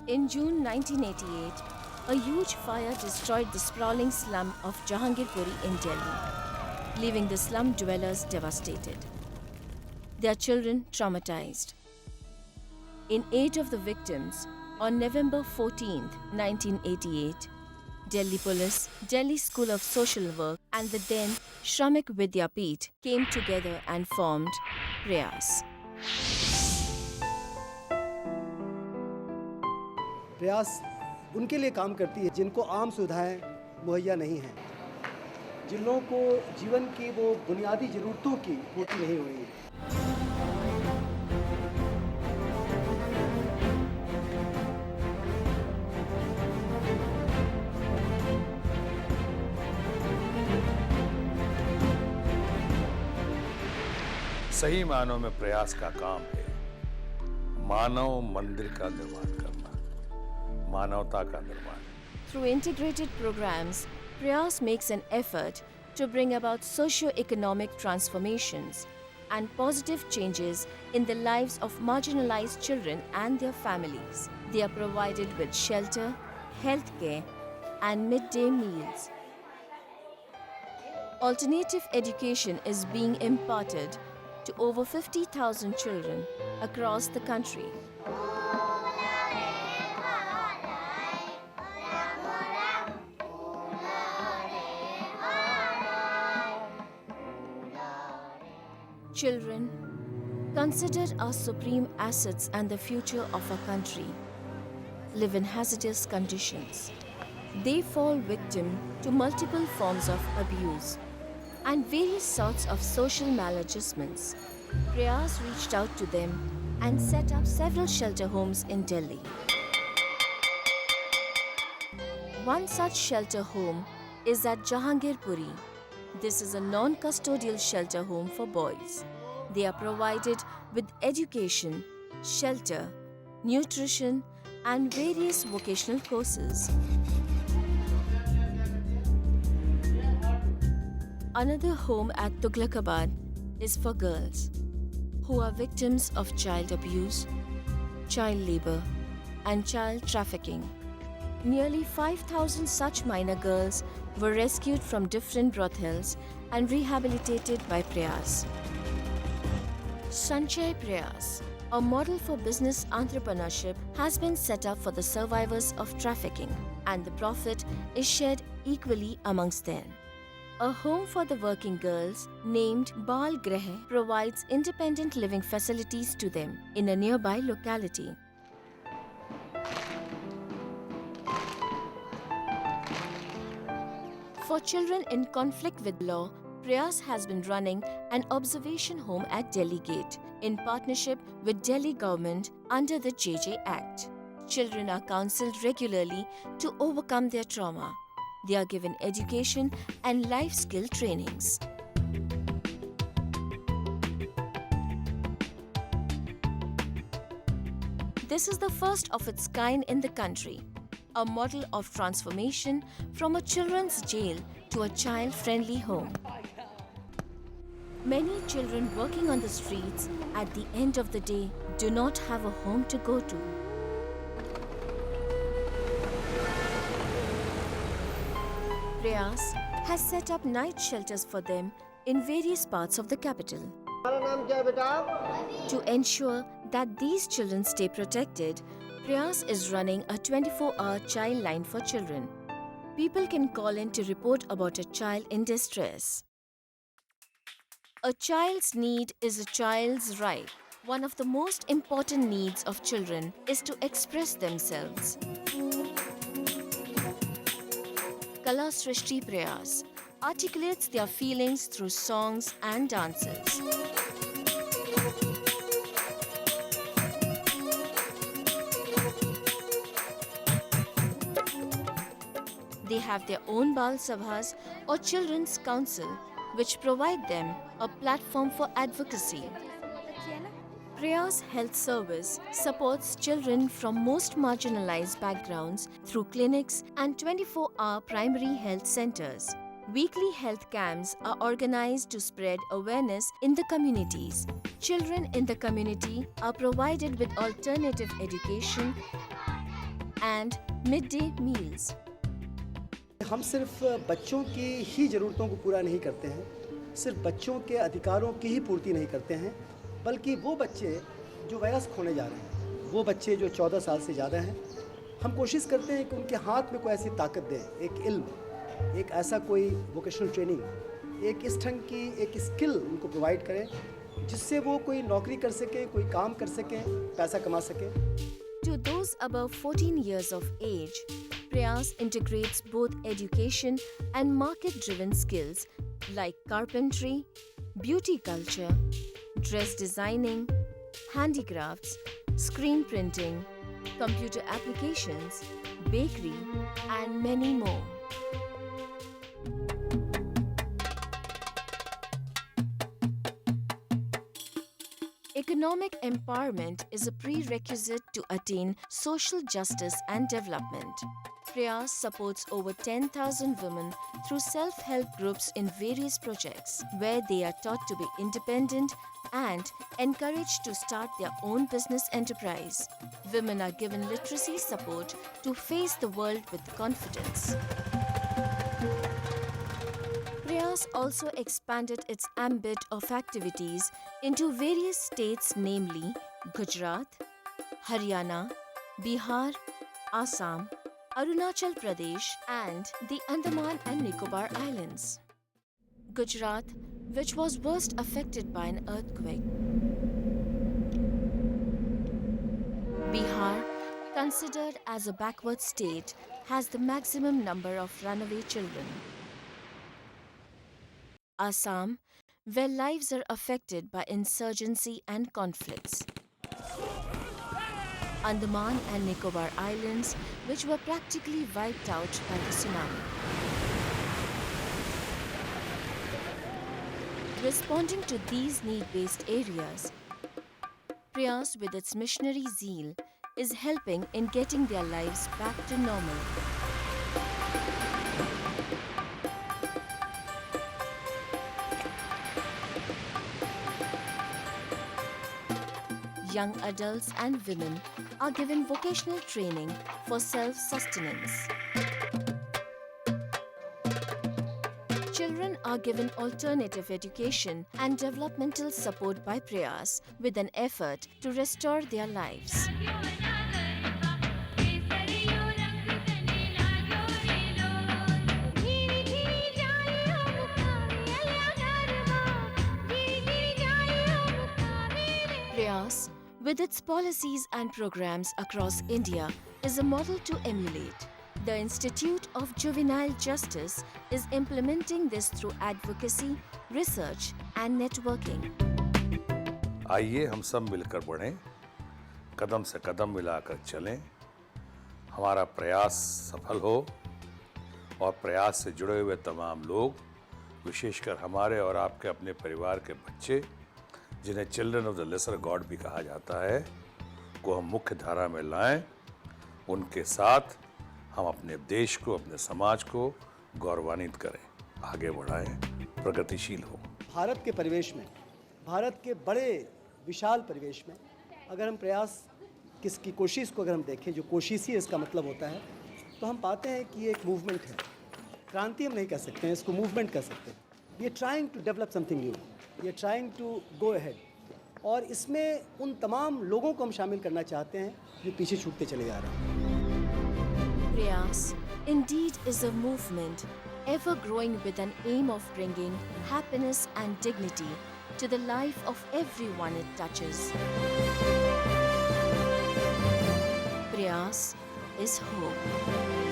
In June 1988, a huge fire destroyed the sprawling slum of Jahangirpuri in Delhi, leaving the slum dwellers devastated. Their children traumatized. In aid of the victims, on November 14, 1988, Delhi Police, Delhi School of Social Work and the then Shramik Vidyapeeth came together and formed Prayas. प्रयास उनके लिए काम करती है जिनको आम सुविधाएं मुहैया नहीं हैं, जिन लोगों को जीवन की वो बुनियादी ज़रूरतों की पूर्ति नहीं हो रही है। सही मानों में प्रयास का काम है मानव मंदिर का निर्माण करना, मानवता का निर्माण। Through integrated programs, Prayas makes an effort to bring about socio-economic transformations and positive changes in the lives of marginalized children and their families. They are provided with shelter, healthcare, and midday meals. Alternative education is being imparted to over 50,000 children across the country. Children, considered our supreme assets and the future of our country, live in hazardous conditions. They fall victim to multiple forms of abuse and various sorts of social maladjustments. Prayas reached out to them and set up several shelter homes in Delhi. One such shelter home is at Jahangirpuri. This is a non-custodial shelter home for boys. They are provided with education, shelter, nutrition, and various vocational courses. Another home at Tughlakabad is for girls who are victims of child abuse, child labor, and child trafficking. Nearly 5,000 such minor girls were rescued from different brothels and rehabilitated by Prayas. Sanchay Prayas, a model for business entrepreneurship, has been set up for the survivors of trafficking, and the profit is shared equally amongst them. A home for the working girls named Bal Greh provides independent living facilities to them in a nearby locality. For children in conflict with law, Prayas has been running an observation home at Delhi Gate in partnership with Delhi government under the JJ Act. Children are counseled regularly to overcome their trauma. They are given education and life skill trainings. This is the first of its kind in the country, a model of transformation from a children's jail to a child-friendly home. Many children working on the streets at the end of the day do not have a home to go to. Prayas has set up night shelters for them in various parts of the capital. To ensure that these children stay protected, Prayas is running a 24-hour child line for children. People can call in to report about a child in distress. A child's need is a child's right. One of the most important needs of children is to express themselves. Kala Srishti Prayas articulates their feelings through songs and dances. They have their own Bal Sabhas or Children's Council, which provide them a platform for advocacy. Prayas Health Service supports children from most marginalized backgrounds through clinics and 24-hour primary health centers. Weekly health camps are organized to spread awareness in the communities. Children in the community are provided with alternative education and midday meals. हम सिर्फ बच्चों की ही ज़रूरतों को पूरा नहीं करते हैं, सिर्फ बच्चों के अधिकारों की ही पूर्ति नहीं करते हैं, बल्कि वो बच्चे जो वयस्क होने जा रहे हैं, वो बच्चे जो 14 साल से ज़्यादा हैं, हम कोशिश करते हैं कि उनके हाथ में कोई ऐसी ताकत दें, एक इल्म, एक ऐसा कोई वोकेशनल ट्रेनिंग, एक इस ढंग की एक स्किल उनको प्रोवाइड करें जिससे वो कोई नौकरी कर सकें, कोई काम कर सकें, पैसा कमा सकें। To those above 14 years of age, Prayas integrates both education and market-driven skills like carpentry, beauty culture, dress designing, handicrafts, screen printing, computer applications, bakery, and many more. Economic empowerment is a prerequisite to attain social justice and development. Prayas supports over 10,000 women through self-help groups in various projects where they are taught to be independent and encouraged to start their own business enterprise. Women are given literacy support to face the world with confidence. Prayas also expanded its ambit of activities into various states, namely Gujarat, Haryana, Bihar, Assam, Arunachal Pradesh, and the Andaman and Nicobar Islands. Gujarat, which was worst affected by an earthquake. Bihar, considered as a backward state, has the maximum number of runaway children. Assam, where lives are affected by insurgency and conflicts. Andaman and Nicobar Islands, which were practically wiped out by the tsunami. Responding to these need-based areas, Prayas, with its missionary zeal, is helping in getting their lives back to normal. Young adults and women are given vocational training for self-sustenance. Children are given alternative education and developmental support by Prayas with an effort to restore their lives. Prayas, with its policies and programs across India, is a model to emulate. The Institute of Juvenile Justice is implementing this through advocacy, research, and networking. आइए हम सब मिलकर बढ़ें, कदम से कदम मिलाकर चलें, हमारा प्रयास सफल हो और प्रयास से जुड़े हुए तमाम लोग, विशेषकर हमारे और आपके अपने परिवार के बच्चे, जिन्हें children of the lesser god भी कहा जाता है, को हम मुख्य धारा में लाएं। उनके साथ हम अपने देश को, अपने समाज को गौरवान्वित करें, आगे बढ़ाएं, प्रगतिशील हो। भारत के परिवेश में, भारत के बड़े विशाल परिवेश में अगर हम प्रयास किसकी कोशिश को अगर हम देखें, जो कोशिश ही इसका मतलब होता है, तो हम पाते हैं कि ये एक मूवमेंट है। क्रांति हम नहीं कह सकते हैं, इसको मूवमेंट कह सकते हैं। We are trying to develop something new, we are trying to go ahead, और इसमें उन तमाम लोगों को हम शामिल करना चाहते हैं जो पीछे छूटते चले जा रहे हैं। Prayas indeed is a movement ever growing with an aim of bringing happiness and dignity to the life of everyone it touches. Prayas is hope.